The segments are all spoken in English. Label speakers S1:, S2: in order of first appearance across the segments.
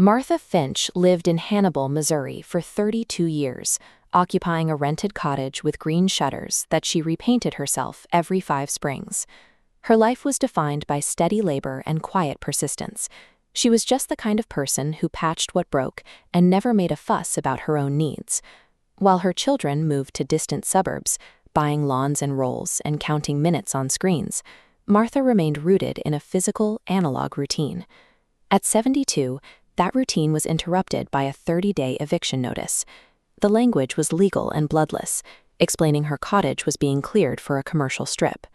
S1: Martha Finch lived in Hannibal, Missouri for 32 years, occupying a rented cottage with green shutters that she repainted herself every 5 springs. Her life was defined by steady labor and quiet persistence. She was just the kind of person who patched what broke and never made a fuss about her own needs. While her children moved to distant suburbs, buying lawns and rolls and counting minutes on screens, Martha remained rooted in a physical, analog routine. At 72, that routine was interrupted by a 30-day eviction notice. The language was legal and bloodless, explaining her cottage was being cleared for a commercial strip.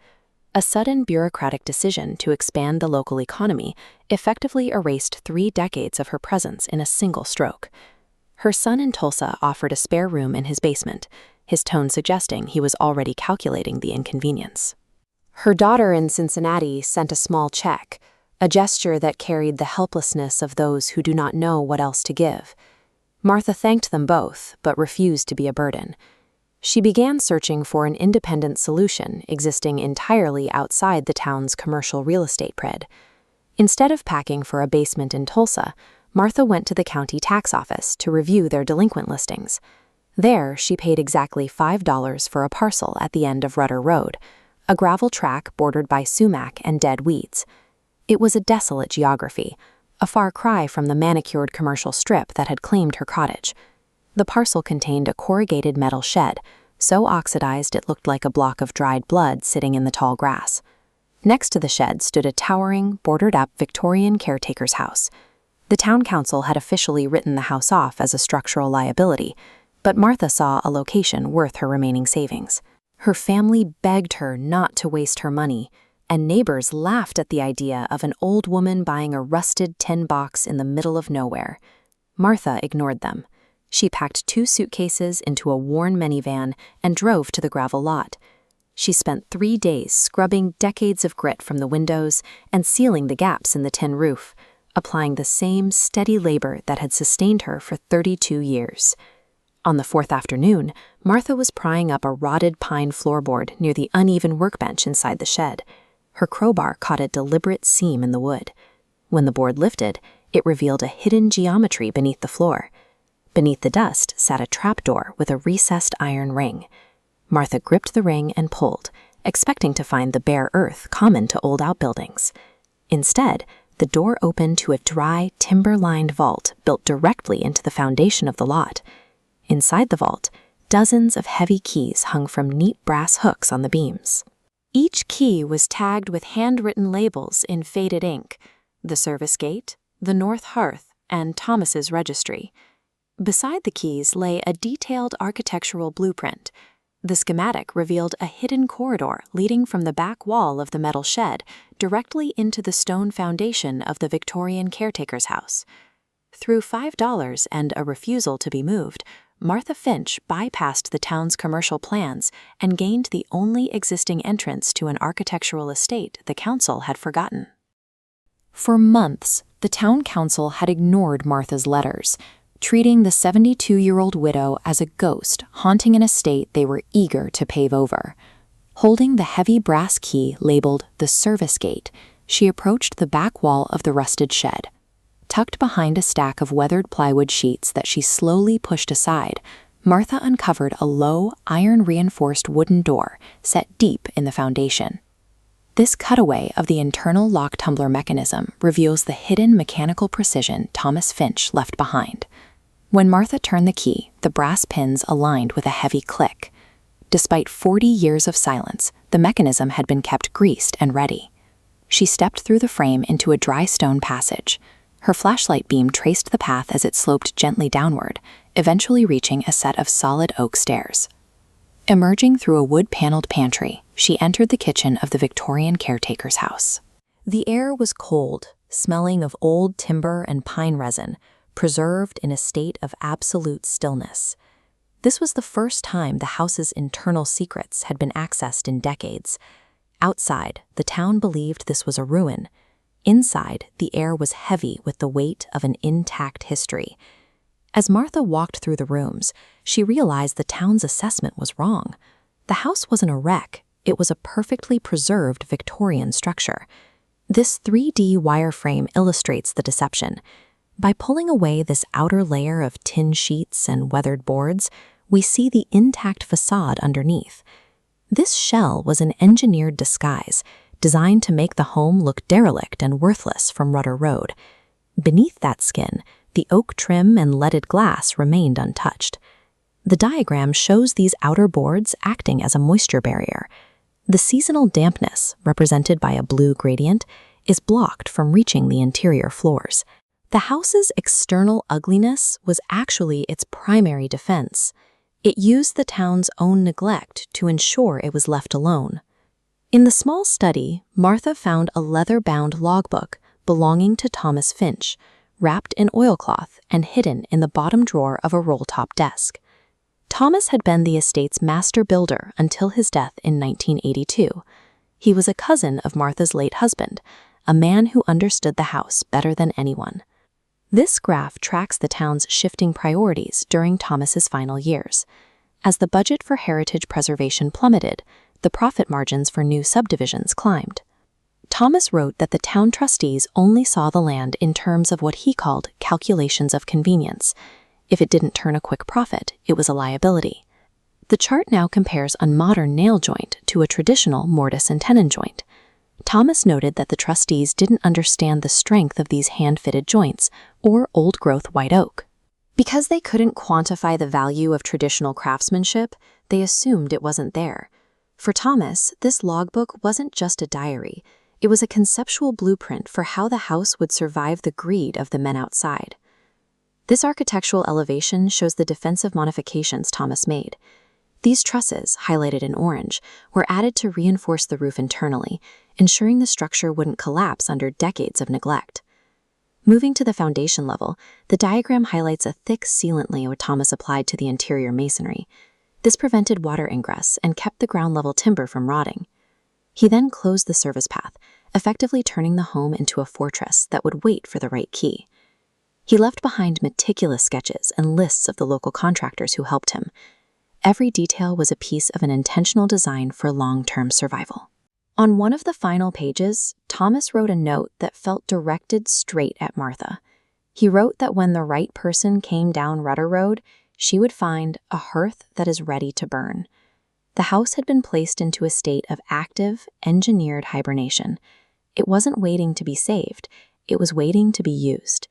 S1: A sudden bureaucratic decision to expand the local economy effectively erased 3 decades of her presence in a single stroke. Her son in Tulsa offered a spare room in his basement, his tone suggesting he was already calculating the inconvenience. Her daughter in Cincinnati sent a small check, a gesture that carried the helplessness of those who do not know what else to give. Martha thanked them both, but refused to be a burden. She began searching for an independent solution existing entirely outside the town's commercial real estate pred. Instead of packing for a basement in Tulsa, Martha went to the county tax office to review their delinquent listings. There, she paid exactly $5 for a parcel at the end of Rudder Road, a gravel track bordered by sumac and dead weeds. It was a desolate geography, a far cry from the manicured commercial strip that had claimed her cottage. The parcel contained a corrugated metal shed, so oxidized it looked like a block of dried blood sitting in the tall grass. Next to the shed stood a towering, boarded-up Victorian caretaker's house. The town council had officially written the house off as a structural liability, but Martha saw a location worth her remaining savings. Her family begged her not to waste her money, and neighbors laughed at the idea of an old woman buying a rusted tin box in the middle of nowhere. Martha ignored them. She packed 2 suitcases into a worn minivan and drove to the gravel lot. She spent 3 days scrubbing decades of grit from the windows and sealing the gaps in the tin roof, applying the same steady labor that had sustained her for 32 years. On the 4th afternoon, Martha was prying up a rotted pine floorboard near the uneven workbench inside the shed. Her crowbar caught a deliberate seam in the wood. When the board lifted, it revealed a hidden geometry beneath the floor. Beneath the dust sat a trapdoor with a recessed iron ring. Martha gripped the ring and pulled, expecting to find the bare earth common to old outbuildings. Instead, the door opened to a dry, timber-lined vault built directly into the foundation of the lot. Inside the vault, dozens of heavy keys hung from neat brass hooks on the beams. Each key was tagged with handwritten labels in faded ink: the service gate, the north hearth, and Thomas's registry. Beside the keys lay a detailed architectural blueprint. The schematic revealed a hidden corridor leading from the back wall of the metal shed directly into the stone foundation of the Victorian caretaker's house. Through $5 and a refusal to be moved, Martha Finch bypassed the town's commercial plans and gained the only existing entrance to an architectural estate the council had forgotten. For months, the town council had ignored Martha's letters, treating the 72-year-old widow as a ghost haunting an estate they were eager to pave over. Holding the heavy brass key labeled the service gate, she approached the back wall of the rusted shed. Tucked behind a stack of weathered plywood sheets that she slowly pushed aside, Martha uncovered a low, iron-reinforced wooden door set deep in the foundation. This cutaway of the internal lock tumbler mechanism reveals the hidden mechanical precision Thomas Finch left behind. When Martha turned the key, the brass pins aligned with a heavy click. Despite 40 years of silence, the mechanism had been kept greased and ready. She stepped through the frame into a dry stone passage. Her flashlight beam traced the path as it sloped gently downward, eventually reaching a set of solid oak stairs. Emerging through a wood-paneled pantry, she entered the kitchen of the Victorian caretaker's house. The air was cold, smelling of old timber and pine resin, preserved in a state of absolute stillness. This was the first time the house's internal secrets had been accessed in decades. Outside, the town believed this was a ruin. Inside, the air was heavy with the weight of an intact history. As Martha walked through the rooms, she realized the town's assessment was wrong. The house wasn't a wreck, it was a perfectly preserved Victorian structure. This 3D wireframe illustrates the deception. By pulling away this outer layer of tin sheets and weathered boards, we see the intact facade underneath. This shell was an engineered disguise, designed to make the home look derelict and worthless from Rudder Road. Beneath that skin, the oak trim and leaded glass remained untouched. The diagram shows these outer boards acting as a moisture barrier. The seasonal dampness, represented by a blue gradient, is blocked from reaching the interior floors. The house's external ugliness was actually its primary defense. It used the town's own neglect to ensure it was left alone. In the small study, Martha found a leather-bound logbook belonging to Thomas Finch, wrapped in oilcloth and hidden in the bottom drawer of a roll-top desk. Thomas had been the estate's master builder until his death in 1982. He was a cousin of Martha's late husband, a man who understood the house better than anyone. This graph tracks the town's shifting priorities during Thomas's final years. As the budget for heritage preservation plummeted, the profit margins for new subdivisions climbed. Thomas wrote that the town trustees only saw the land in terms of what he called calculations of convenience. If it didn't turn a quick profit, it was a liability. The chart now compares a modern nail joint to a traditional mortise and tenon joint. Thomas noted that the trustees didn't understand the strength of these hand-fitted joints or old-growth white oak. Because they couldn't quantify the value of traditional craftsmanship, they assumed it wasn't there. For Thomas, this logbook wasn't just a diary. It was a conceptual blueprint for how the house would survive the greed of the men outside. This architectural elevation shows the defensive modifications Thomas made. These trusses, highlighted in orange, were added to reinforce the roof internally, ensuring the structure wouldn't collapse under decades of neglect. Moving to the foundation level, the diagram highlights a thick sealant layer Thomas applied to the interior masonry. This prevented water ingress and kept the ground-level timber from rotting. He then closed the service path, effectively turning the home into a fortress that would wait for the right key. He left behind meticulous sketches and lists of the local contractors who helped him. Every detail was a piece of an intentional design for long-term survival. On one of the final pages, Thomas wrote a note that felt directed straight at Martha. He wrote that when the right person came down Rudder Road, she would find a hearth that is ready to burn. The house had been placed into a state of active, engineered hibernation. It wasn't waiting to be saved, it was waiting to be used.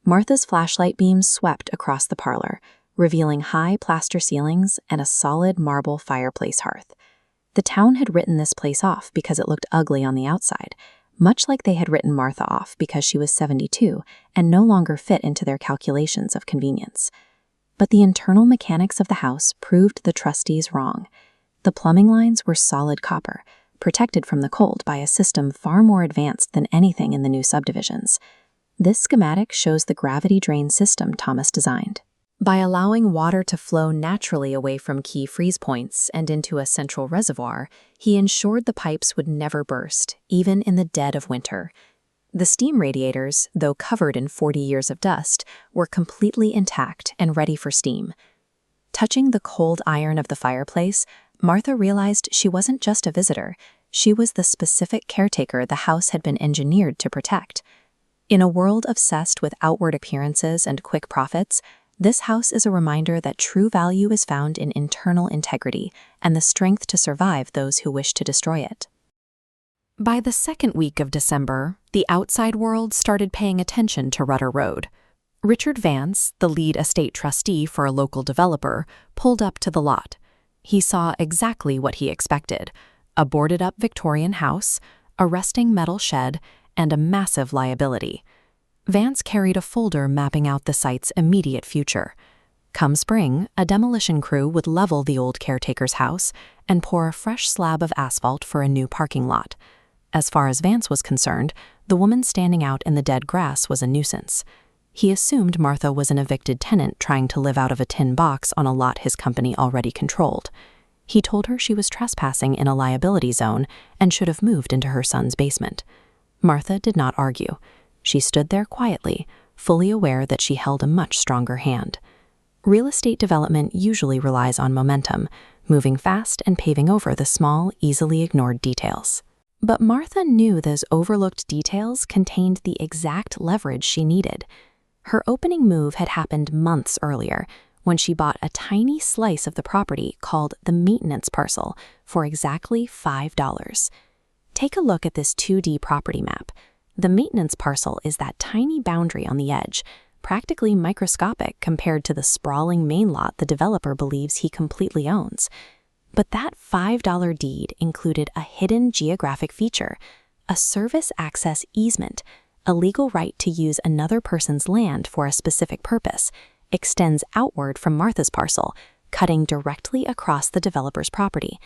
S1: Martha's flashlight beams swept across the parlor, revealing high plaster ceilings and a solid marble fireplace hearth. The town had written this place off because it looked ugly on the outside, much like they had written Martha off because she was 72 and no longer fit into their calculations of convenience. But the internal mechanics of the house proved the trustees wrong. The plumbing lines were solid copper, protected from the cold by a system far more advanced than anything in the new subdivisions. This schematic shows the gravity drain system Thomas designed. By allowing water to flow naturally away from key freeze points and into a central reservoir, he ensured the pipes would never burst, even in the dead of winter. The steam radiators, though covered in 40 years of dust, were completely intact and ready for steam. Touching the cold iron of the fireplace, Martha realized she wasn't just a visitor. She was the specific caretaker the house had been engineered to protect. In a world obsessed with outward appearances and quick profits, this house is a reminder that true value is found in internal integrity and the strength to survive those who wish to destroy it. By the second week of December, the outside world started paying attention to Rudder Road. Richard Vance, the lead estate trustee for a local developer, pulled up to the lot. He saw exactly what he expected: a boarded-up Victorian house, a rusting metal shed, and a massive liability. Vance carried a folder mapping out the site's immediate future. Come spring, a demolition crew would level the old caretaker's house and pour a fresh slab of asphalt for a new parking lot. As far as Vance was concerned, the woman standing out in the dead grass was a nuisance. He assumed Martha was an evicted tenant trying to live out of a tin box on a lot his company already controlled. He told her she was trespassing in a liability zone and should have moved into her son's basement. Martha did not argue. She stood there quietly, fully aware that she held a much stronger hand. Real estate development usually relies on momentum, moving fast and paving over the small, easily ignored details. But Martha knew those overlooked details contained the exact leverage she needed. Her opening move had happened months earlier, when she bought a tiny slice of the property called the maintenance parcel for exactly $5. Take a look at this 2D property map. The maintenance parcel is that tiny boundary on the edge, practically microscopic compared to the sprawling main lot the developer believes he completely owns. But that $5 deed included a hidden geographic feature, a service access easement, a legal right to use another person's land for a specific purpose, extends outward from Martha's parcel, cutting directly across the developer's property.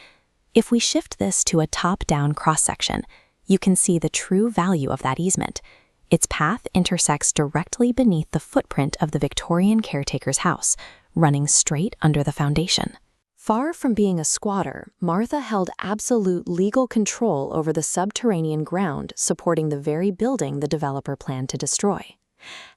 S1: If we shift this to a top-down cross-section, you can see the true value of that easement. Its path intersects directly beneath the footprint of the Victorian caretaker's house, running straight under the foundation. Far from being a squatter, Martha held absolute legal control over the subterranean ground supporting the very building the developer planned to destroy.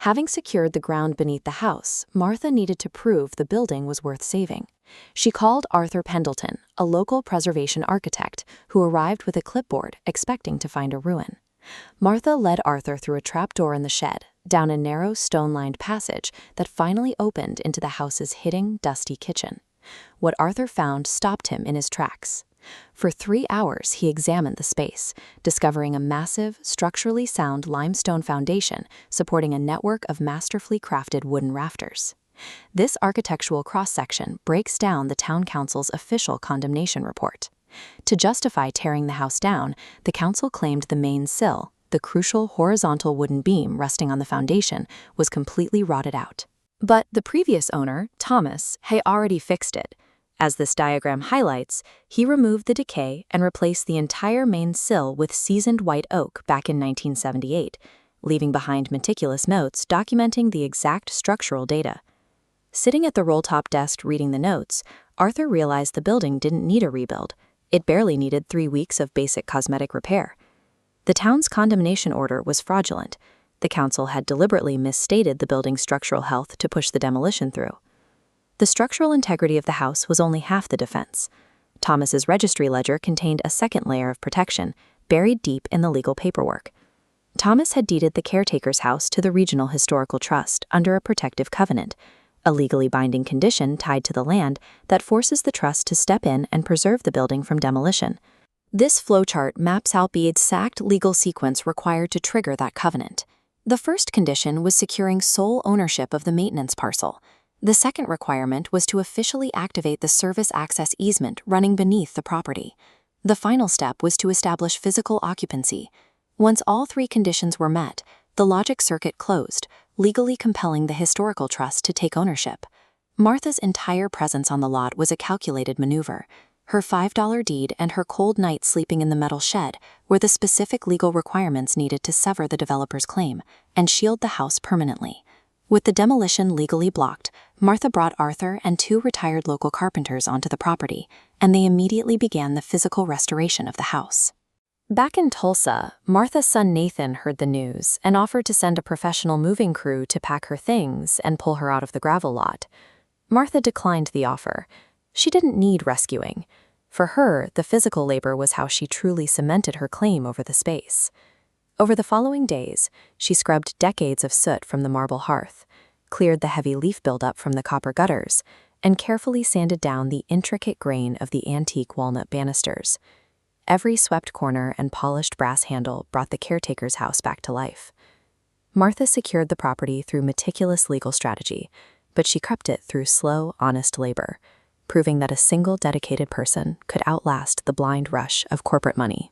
S1: Having secured the ground beneath the house, Martha needed to prove the building was worth saving. She called Arthur Pendleton, a local preservation architect, who arrived with a clipboard, expecting to find a ruin. Martha led Arthur through a trapdoor in the shed, down a narrow stone-lined passage that finally opened into the house's hidden, dusty kitchen. What Arthur found stopped him in his tracks. For 3 hours he examined the space, discovering a massive, structurally sound limestone foundation supporting a network of masterfully crafted wooden rafters. This architectural cross-section breaks down the town council's official condemnation report. To justify tearing the house down, the council claimed the main sill, the crucial horizontal wooden beam resting on the foundation, was completely rotted out. But the previous owner, Thomas, had already fixed it. As this diagram highlights, he removed the decay and replaced the entire main sill with seasoned white oak back in 1978, leaving behind meticulous notes documenting the exact structural data. Sitting at the roll-top desk reading the notes, Arthur realized the building didn't need a rebuild. It barely needed 3 weeks of basic cosmetic repair. The town's condemnation order was fraudulent. The council had deliberately misstated the building's structural health to push the demolition through. The structural integrity of the house was only half the defense. Thomas's registry ledger contained a second layer of protection, buried deep in the legal paperwork. Thomas had deeded the caretaker's house to the Regional Historical Trust under a protective covenant, a legally binding condition tied to the land that forces the trust to step in and preserve the building from demolition. This flowchart maps out the exact legal sequence required to trigger that covenant. The first condition was securing sole ownership of the maintenance parcel. The second requirement was to officially activate the service access easement running beneath the property. The final step was to establish physical occupancy. Once all 3 conditions were met, the logic circuit closed, legally compelling the historical trust to take ownership. Martha's entire presence on the lot was a calculated maneuver. Her $5 deed and her cold night sleeping in the metal shed were the specific legal requirements needed to sever the developer's claim and shield the house permanently. With the demolition legally blocked, Martha brought Arthur and 2 retired local carpenters onto the property, and they immediately began the physical restoration of the house. Back in Tulsa, Martha's son Nathan heard the news and offered to send a professional moving crew to pack her things and pull her out of the gravel lot. Martha declined the offer. She didn't need rescuing. For her, the physical labor was how she truly cemented her claim over the space. Over the following days, she scrubbed decades of soot from the marble hearth, cleared the heavy leaf buildup from the copper gutters, and carefully sanded down the intricate grain of the antique walnut banisters. Every swept corner and polished brass handle brought the caretaker's house back to life. Martha secured the property through meticulous legal strategy, but she crept it through slow, honest labor, proving that a single dedicated person could outlast the blind rush of corporate money.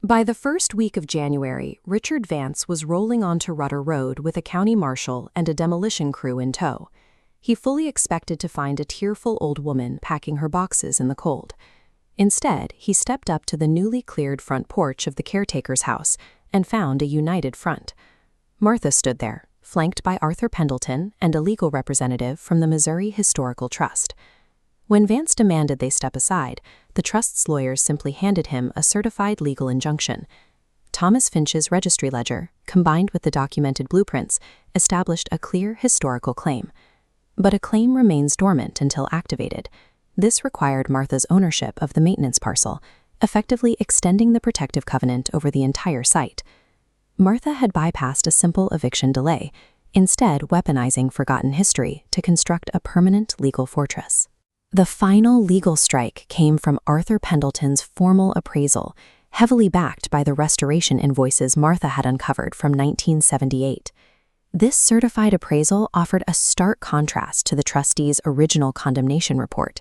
S1: By the first week of January, Richard Vance was rolling onto Rudder Road with a county marshal and a demolition crew in tow. He fully expected to find a tearful old woman packing her boxes in the cold. Instead, he stepped up to the newly cleared front porch of the caretaker's house and found a united front. Martha stood there, flanked by Arthur Pendleton and a legal representative from the Missouri Historical Trust. When Vance demanded they step aside, the trust's lawyers simply handed him a certified legal injunction. Thomas Finch's registry ledger, combined with the documented blueprints, established a clear historical claim. But a claim remains dormant until activated. This required Martha's ownership of the maintenance parcel, effectively extending the protective covenant over the entire site. Martha had bypassed a simple eviction delay. instead weaponizing forgotten history to construct a permanent legal fortress. The final legal strike came from Arthur Pendleton's formal appraisal, heavily backed by the restoration invoices Martha had uncovered from 1978. This certified appraisal offered a stark contrast to the trustee's original condemnation report.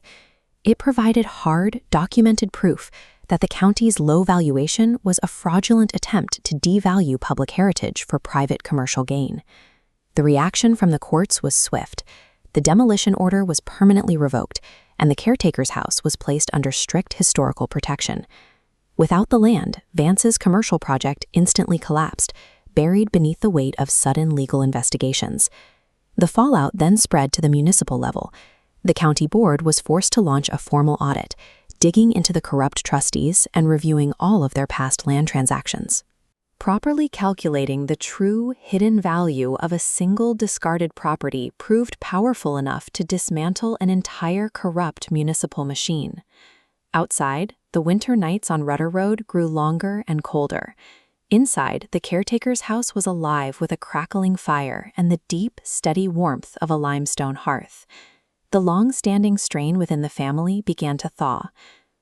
S1: It provided hard, documented proof that the county's low valuation was a fraudulent attempt to devalue public heritage for private commercial gain. The reaction from the courts was swift. The demolition order was permanently revoked, and the caretaker's house was placed under strict historical protection. Without the land, Vance's commercial project instantly collapsed, buried beneath the weight of sudden legal investigations. The fallout then spread to the municipal level. The county board was forced to launch a formal audit, digging into the corrupt trustees and reviewing all of their past land transactions. Properly calculating the true hidden value of a single discarded property proved powerful enough to dismantle an entire corrupt municipal machine. Outside, the winter nights on Rudder Road grew longer and colder. Inside, the caretaker's house was alive with a crackling fire and the deep, steady warmth of a limestone hearth. The long-standing strain within the family began to thaw.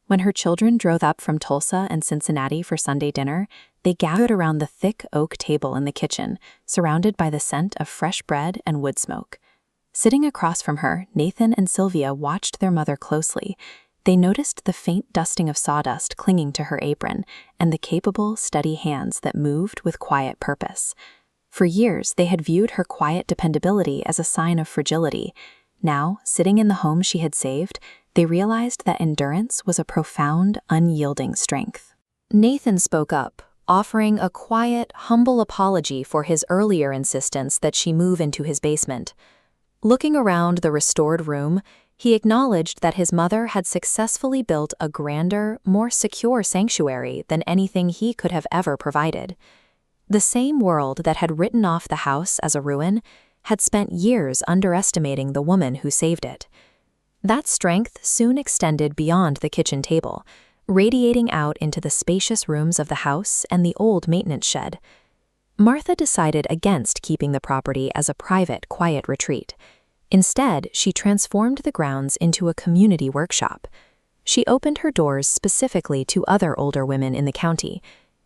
S1: When her children drove up from Tulsa and Cincinnati for Sunday dinner, they gathered around the thick oak table in the kitchen, surrounded by the scent of fresh bread and wood smoke. Sitting across from her, Nathan and Sylvia watched their mother closely. They noticed the faint dusting of sawdust clinging to her apron and the capable, steady hands that moved with quiet purpose. For years, they had viewed her quiet dependability as a sign of fragility. Now, sitting in the home she had saved, they realized that endurance was a profound, unyielding strength. Nathan spoke up, offering a quiet, humble apology for his earlier insistence that she move into his basement. Looking around the restored room, he acknowledged that his mother had successfully built a grander, more secure sanctuary than anything he could have ever provided. The same world that had written off the house as a ruin had spent years underestimating the woman who saved it. That strength soon extended beyond the kitchen table, radiating out into the spacious rooms of the house and the old maintenance shed. Martha decided against keeping the property as a private, quiet retreat. Instead, she transformed the grounds into a community workshop. She opened her doors specifically to other older women in the county,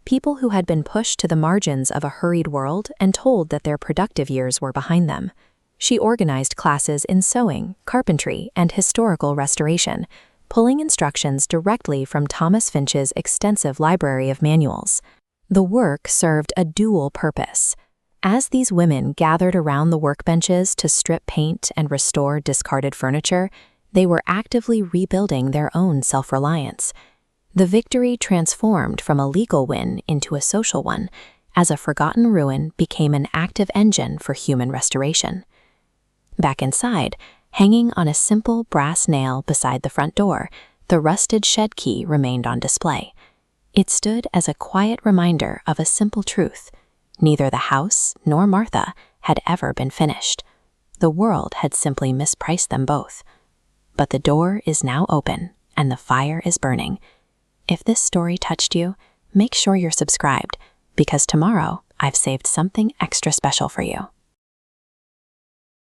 S1: people who had been pushed to the margins of a hurried world and told that their productive years were behind them. She organized classes in sewing, carpentry, and historical restoration, pulling instructions directly from Thomas Finch's extensive library of manuals. The work served a dual purpose. As these women gathered around the workbenches to strip paint and restore discarded furniture, they were actively rebuilding their own self-reliance. The victory transformed from a legal win into a social one, as a forgotten ruin became an active engine for human restoration. Back inside, hanging on a simple brass nail beside the front door, the rusted shed key remained on display. It stood as a quiet reminder of a simple truth. Neither the house nor Martha had ever been finished. The world had simply mispriced them both. But the door is now open, and the fire is burning. If this story touched you, make sure you're subscribed, because tomorrow I've saved something extra special for you.